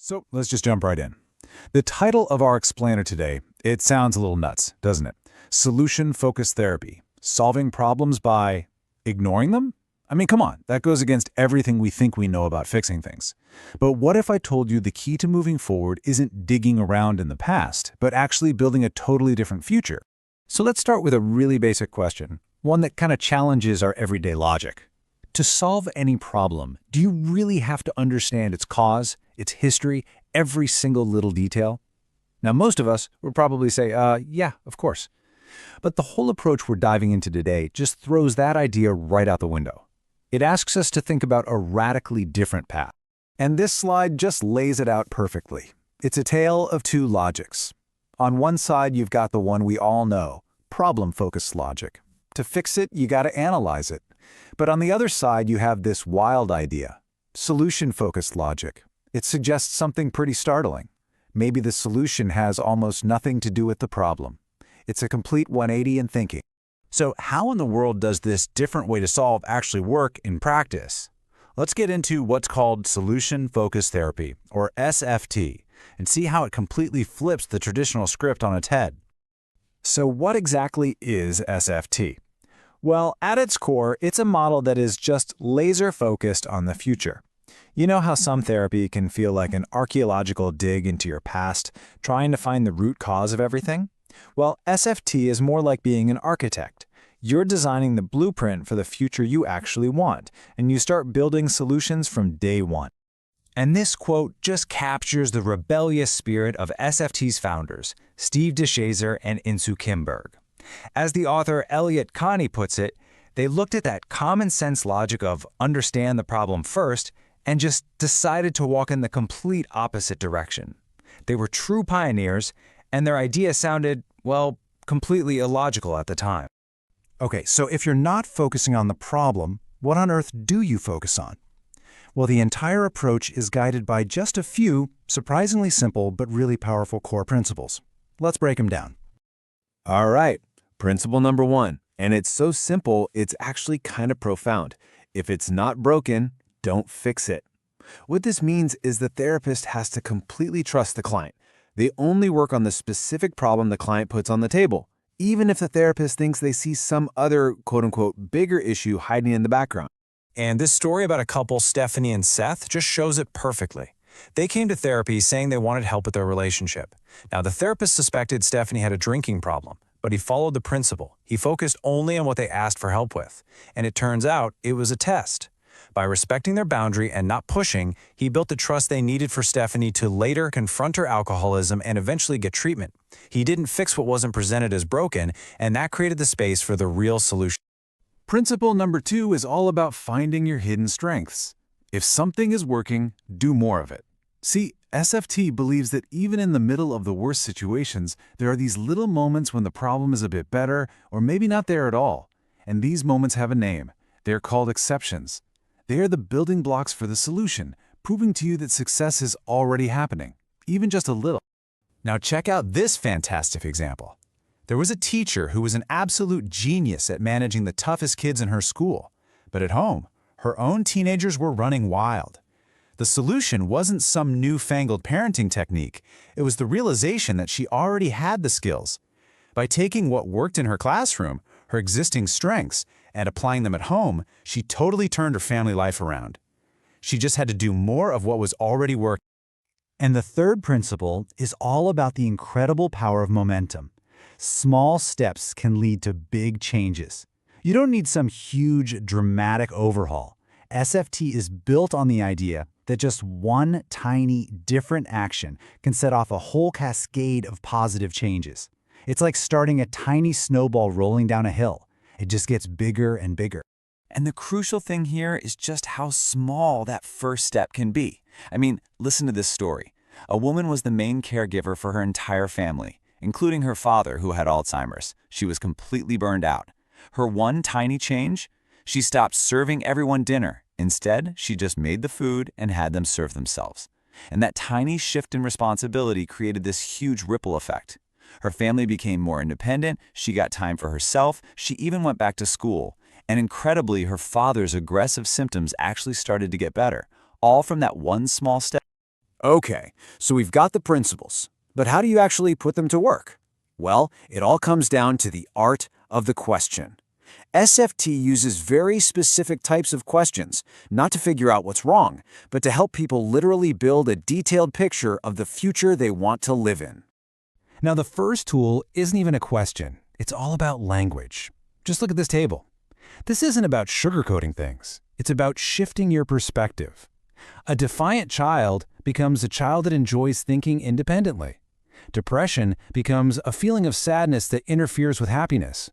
So let's just jump right in. The title of our explainer today, it sounds a little nuts, doesn't it? Solution-focused therapy. Solving problems by ignoring them? I mean, come on, that goes against everything we think we know about fixing things. But what if I told you the key to moving forward isn't digging around in the past, but actually building a totally different future? So let's start with a really basic question, one that kind of challenges our everyday logic. To solve any problem, do you really have to understand its cause, its history, every single little detail? Now, most of us would probably say, yeah, of course. But the whole approach we're diving into today just throws that idea right out the window. It asks us to think about a radically different path. And this slide just lays it out perfectly. It's a tale of two logics. On one side, you've got the one we all know, problem-focused logic. To fix it, you got to analyze it. But on the other side, you have this wild idea, solution-focused logic. It suggests something pretty startling. Maybe the solution has almost nothing to do with the problem. It's a complete 180 in thinking. So how in the world does this different way to solve actually work in practice? Let's get into what's called solution-focused therapy, or SFT, and see how it completely flips the traditional script on its head. So what exactly is SFT? Well, at its core, it's a model that is just laser-focused on the future. You know how some therapy can feel like an archaeological dig into your past, trying to find the root cause of everything? Well, SFT is more like being an architect. You're designing the blueprint for the future you actually want, and you start building solutions from day one. And this quote just captures the rebellious spirit of SFT's founders, Steve DeShazer and Insoo Kim Berg. As the author Elliot Connie puts it, they looked at that common-sense logic of understand the problem first and just decided to walk in the complete opposite direction. They were true pioneers, and their idea sounded, well, completely illogical at the time. Okay, so if you're not focusing on the problem, what on earth do you focus on? Well, the entire approach is guided by just a few, surprisingly simple but really powerful core principles. Let's break them down. All right, principle number one, and it's so simple, it's actually kind of profound. If it's not broken, don't fix it. What this means is the therapist has to completely trust the client. They only work on the specific problem the client puts on the table, even if the therapist thinks they see some other quote-unquote bigger issue hiding in the background. And this story about a couple, Stephanie and Seth, just shows it perfectly. They came to therapy saying they wanted help with their relationship. Now, the therapist suspected Stephanie had a drinking problem, but he followed the principle. He focused only on what they asked for help with. And it turns out it was a test. By respecting their boundary and not pushing, he built the trust they needed for Stephanie to later confront her alcoholism and eventually get treatment. He didn't fix what wasn't presented as broken, and that created the space for the real solution. Principle number 2 is all about finding your hidden strengths. If something is working, do more of it. See, SFT believes that even in the middle of the worst situations, there are these little moments when the problem is a bit better or maybe not there at all. And these moments have a name. They're called exceptions. They are the building blocks for the solution, proving to you that success is already happening, even just a little. Now check out this fantastic example. There was a teacher who was an absolute genius at managing the toughest kids in her school. But at home, her own teenagers were running wild. The solution wasn't some newfangled parenting technique. It was the realization that she already had the skills. By taking what worked in her classroom, her existing strengths, and applying them at home, she totally turned her family life around. She just had to do more of what was already working. And the third principle is all about the incredible power of momentum. Small steps can lead to big changes. You don't need some huge, dramatic overhaul. SFT is built on the idea that just one tiny, different action can set off a whole cascade of positive changes. It's like starting a tiny snowball rolling down a hill. It just gets bigger and bigger. And the crucial thing here is just how small that first step can be. I mean, listen to this story. A woman was the main caregiver for her entire family, including her father who had Alzheimer's. She was completely burned out. Her one tiny change? She stopped serving everyone dinner. Instead, she just made the food and had them serve themselves. And that tiny shift in responsibility created this huge ripple effect. Her family became more independent, she got time for herself, she even went back to school. And incredibly, her father's aggressive symptoms actually started to get better, all from that one small step. Okay, so we've got the principles, but how do you actually put them to work? Well, it all comes down to the art of the question. SFT uses very specific types of questions, not to figure out what's wrong, but to help people literally build a detailed picture of the future they want to live in. Now, the first tool isn't even a question. It's all about language. Just look at this table. This isn't about sugarcoating things. It's about shifting your perspective. A defiant child becomes a child that enjoys thinking independently. Depression becomes a feeling of sadness that interferes with happiness.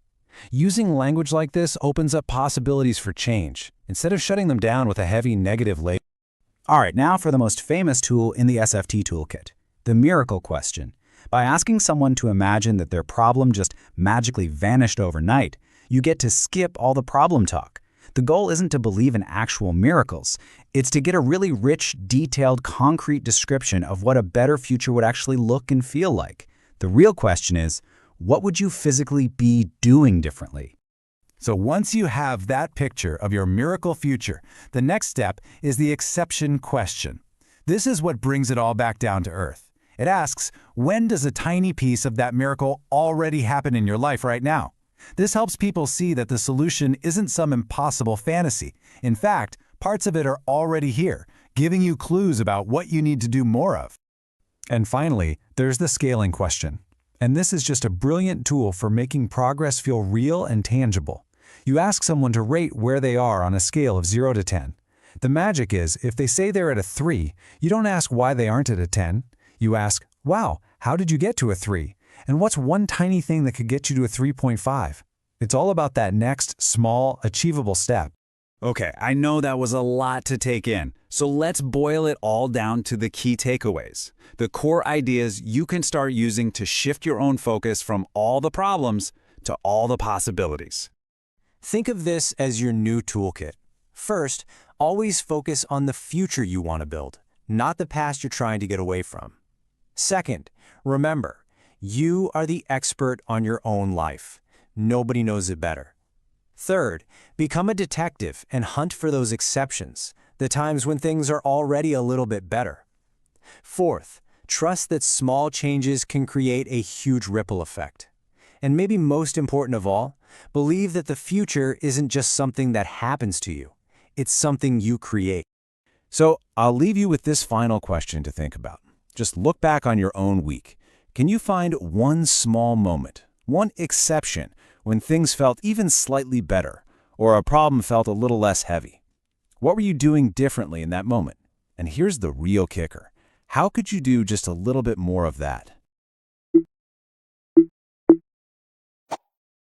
Using language like this opens up possibilities for change, instead of shutting them down with a heavy negative label. All right, now for the most famous tool in the SFT toolkit, the miracle question. By asking someone to imagine that their problem just magically vanished overnight, you get to skip all the problem talk. The goal isn't to believe in actual miracles. It's to get a really rich, detailed, concrete description of what a better future would actually look and feel like. The real question is, what would you physically be doing differently? So once you have that picture of your miracle future, the next step is the exception question. This is what brings it all back down to earth. It asks, when does a tiny piece of that miracle already happen in your life right now? This helps people see that the solution isn't some impossible fantasy. In fact, parts of it are already here, giving you clues about what you need to do more of. And finally, there's the scaling question. And this is just a brilliant tool for making progress feel real and tangible. You ask someone to rate where they are on a scale of 0 to 10. The magic is, if they say they're at a 3, you don't ask why they aren't at a 10. You ask, wow, how did you get to a 3? And what's one tiny thing that could get you to a 3.5? It's all about that next, small, achievable step. Okay, I know that was a lot to take in, so let's boil it all down to the key takeaways. The core ideas you can start using to shift your own focus from all the problems to all the possibilities. Think of this as your new toolkit. First, always focus on the future you want to build, not the past you're trying to get away from. Second, remember, you are the expert on your own life. Nobody knows it better. Third, become a detective and hunt for those exceptions, the times when things are already a little bit better. Fourth, trust that small changes can create a huge ripple effect. And maybe most important of all, believe that the future isn't just something that happens to you. It's something you create. So I'll leave you with this final question to think about. Just look back on your own week. Can you find one small moment, one exception, when things felt even slightly better, or a problem felt a little less heavy? What were you doing differently in that moment? And here's the real kicker. How could you do just a little bit more of that?